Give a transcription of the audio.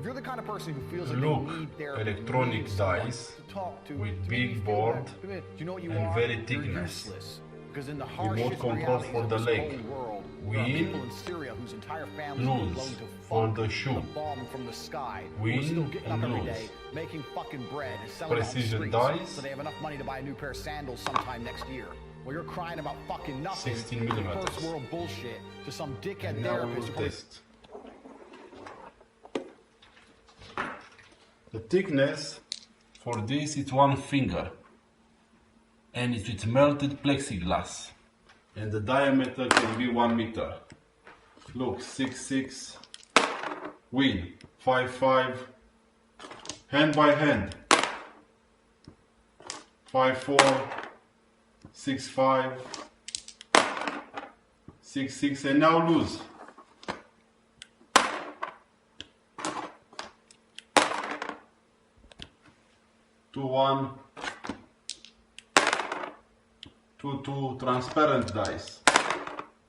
If you're the kind of person who feels like Look, they need therapy, electronic you need someone dice to talk to, with to big make you feel board better. Do you know what you and are? very You're thickness. useless. Because in the Remote harshest control realities for of the this leg. cold world, there are Win, people in Syria whose entire families lose are blown to for fuck the shoe. with a bomb from the sky. Win who are still getting up and every lose. day, making fucking bread, and selling it on the Precision streets, dice. so they have enough money to buy a new pair of sandals sometime next year. While you're crying about fucking nothing, 16 millimeters. first world bullshit to some dickhead And now we therapist. will test. The thickness for this is 1 finger, and it's with melted plexiglass, and the diameter can be 1 meter. Look, 6'6", Win, 5'5", hand by hand, 5'4", 6'5", 6'6", and now lose. Two one, 2 2 transparent dice.